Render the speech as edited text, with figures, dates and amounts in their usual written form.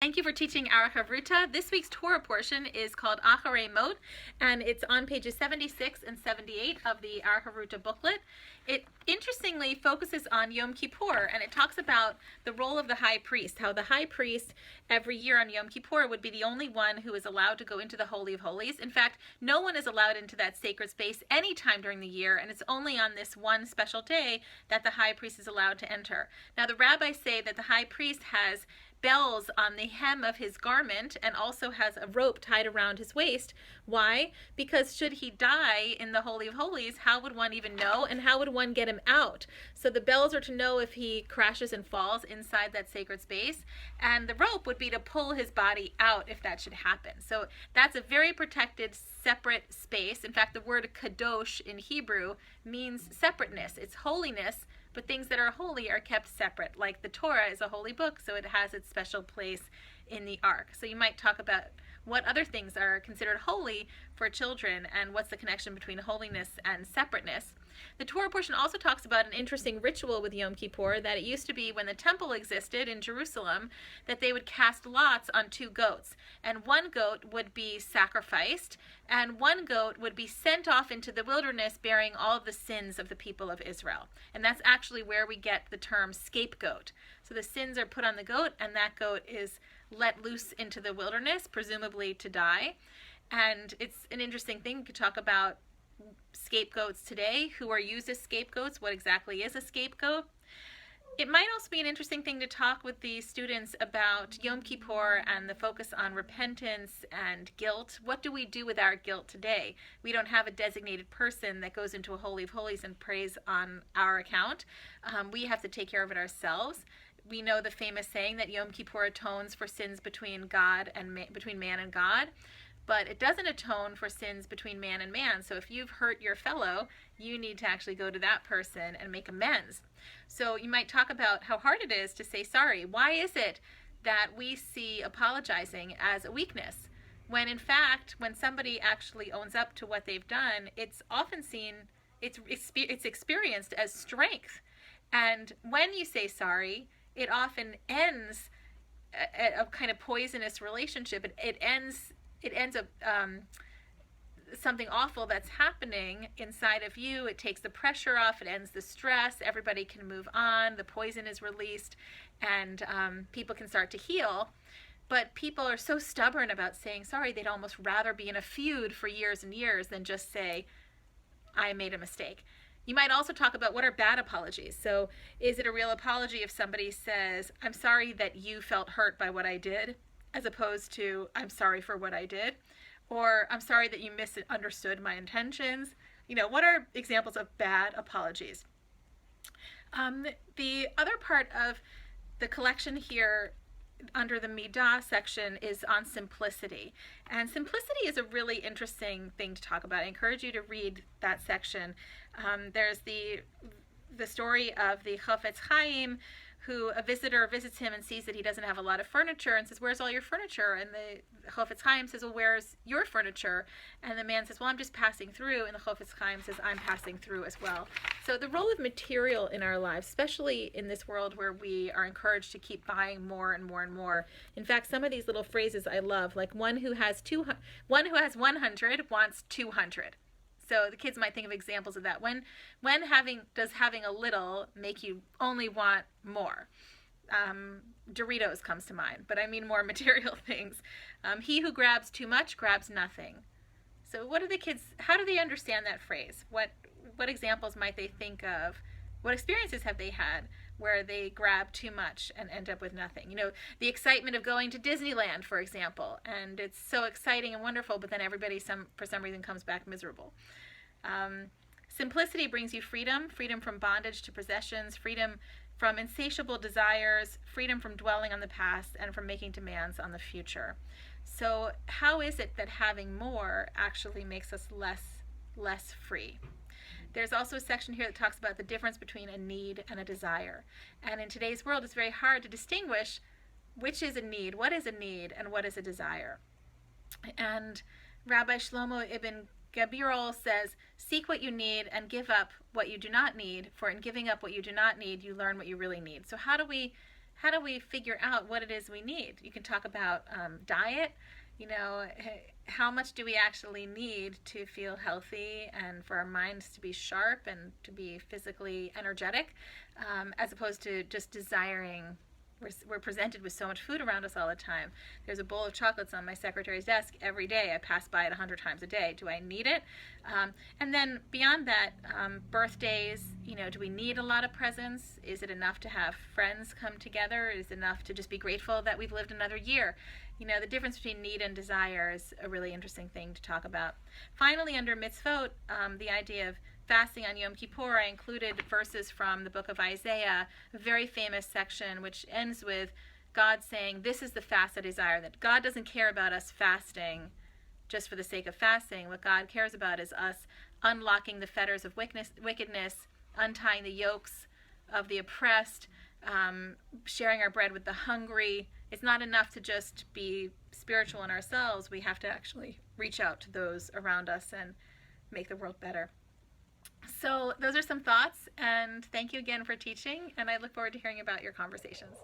Thank you for teaching Arachavruta. This week's Torah portion is called Acharei Mot, and it's on pages 76 and 78 of the Arachavruta booklet. It interestingly focuses on Yom Kippur, and it talks about the role of the high priest, how the high priest every year on Yom Kippur would be the only one who is allowed to go into the Holy of Holies. In fact, no one is allowed into that sacred space any time during the year, and it's only on this one special day that the high priest is allowed to enter. Now, the rabbis say that the high priest has bells on the hem of his garment and also has a rope tied around his waist. Why? Because should he die in the Holy of Holies, how would one even know, and how would one get him out? So the bells are to know if he crashes and falls inside that sacred space, and the rope would be to pull his body out if that should happen. So that's a very protected, separate space. In fact, the word kadosh in Hebrew means separateness. It's holiness, but things that are holy are kept separate. Like the Torah is a holy book, so it has its special place in the ark. So you might talk about what other things are considered holy for children and what's the connection between holiness and separateness. The Torah portion also talks about an interesting ritual with Yom Kippur, that it used to be when the temple existed in Jerusalem, that they would cast lots on two goats, and one goat would be sacrificed, and one goat would be sent off into the wilderness bearing all of the sins of the people of Israel. And that's actually where we get the term scapegoat. So the sins are put on the goat, and that goat is let loose into the wilderness, presumably to die. And it's an interesting thing. We could talk about scapegoats today, who are used as scapegoats, what exactly is a scapegoat. It might also be an interesting thing to talk with the students about Yom Kippur and the focus on repentance and guilt. What do we do with our guilt today? We don't have a designated person that goes into a Holy of Holies and prays on our account. We have to take care of it ourselves. We know the famous saying that Yom Kippur atones for sins between God and between man and God, but it doesn't atone for sins between man and man. So if you've hurt your fellow, you need to actually go to that person and make amends. So you might talk about how hard it is to say sorry. Why is it that we see apologizing as a weakness, when in fact, when somebody actually owns up to what they've done, it's often seen, it's experienced as strength. And when you say sorry, it often ends a kind of poisonous relationship. It ends up something awful that's happening inside of you. It takes the pressure off. It ends the stress. Everybody can move on. The poison is released, and people can start to heal. But people are so stubborn about saying sorry, they'd almost rather be in a feud for years and years than just say, I made a mistake. You might also talk about what are bad apologies. So is it a real apology if somebody says, I'm sorry that you felt hurt by what I did, as opposed to, I'm sorry for what I did, or I'm sorry that you misunderstood my intentions? You know, what are examples of bad apologies? The other part of the collection here under the Midah section is on simplicity. And simplicity is a really interesting thing to talk about. I encourage you to read that section. There's the story of the Chofetz Chaim, who a visitor visits him and sees that he doesn't have a lot of furniture and says, where's all your furniture? And the Chofetz Chaim says, well, where's your furniture? And the man says, well, I'm just passing through. And the Chofetz Chaim says, I'm passing through as well. So the role of material in our lives, especially in this world where we are encouraged to keep buying more and more and more. In fact, some of these little phrases I love, like one who has 100 wants 200. So the kids might think of examples of that. When does having a little make you only want more? Doritos comes to mind, but I mean more material things. He who grabs too much grabs nothing. So what do the kids, how do they understand that phrase? What examples might they think of? What experiences have they had where they grab too much and end up with nothing? You know, the excitement of going to Disneyland, for example, and it's so exciting and wonderful, but then everybody for some reason comes back miserable. Simplicity brings you freedom from bondage to possessions, freedom from insatiable desires, freedom from dwelling on the past, and from making demands on the future. So how is it that having more actually makes us less free? There's also a section here that talks about the difference between a need and a desire. And in today's world, it's very hard to distinguish which is a need, what is a need, and what is a desire. And Rabbi Shlomo Ibn Gabirol says, seek what you need and give up what you do not need, for in giving up what you do not need, you learn what you really need. So how do we how do we figure out what it is we need? You can talk about diet. How much do we actually need to feel healthy and for our minds to be sharp and to be physically energetic, as opposed to just desiring. We're presented with so much food around us all the time. There's a bowl of chocolates on my secretary's desk every day. I pass by it 100 times a day. Do I need it? And then beyond that, birthdays, do we need a lot of presents? Is it enough to have friends come together? Is it enough to just be grateful that we've lived another year? The difference between need and desire is a really interesting thing to talk about. Finally, under mitzvot, the idea of fasting on Yom Kippur, I included verses from the book of Isaiah, a very famous section which ends with God saying, this is the fast I desire, that God doesn't care about us fasting just for the sake of fasting. What God cares about is us unlocking the fetters of wickedness, untying the yokes of the oppressed, sharing our bread with the hungry. It's not enough to just be spiritual in ourselves. We have to actually reach out to those around us and make the world better. So those are some thoughts, and thank you again for teaching, and I look forward to hearing about your conversations.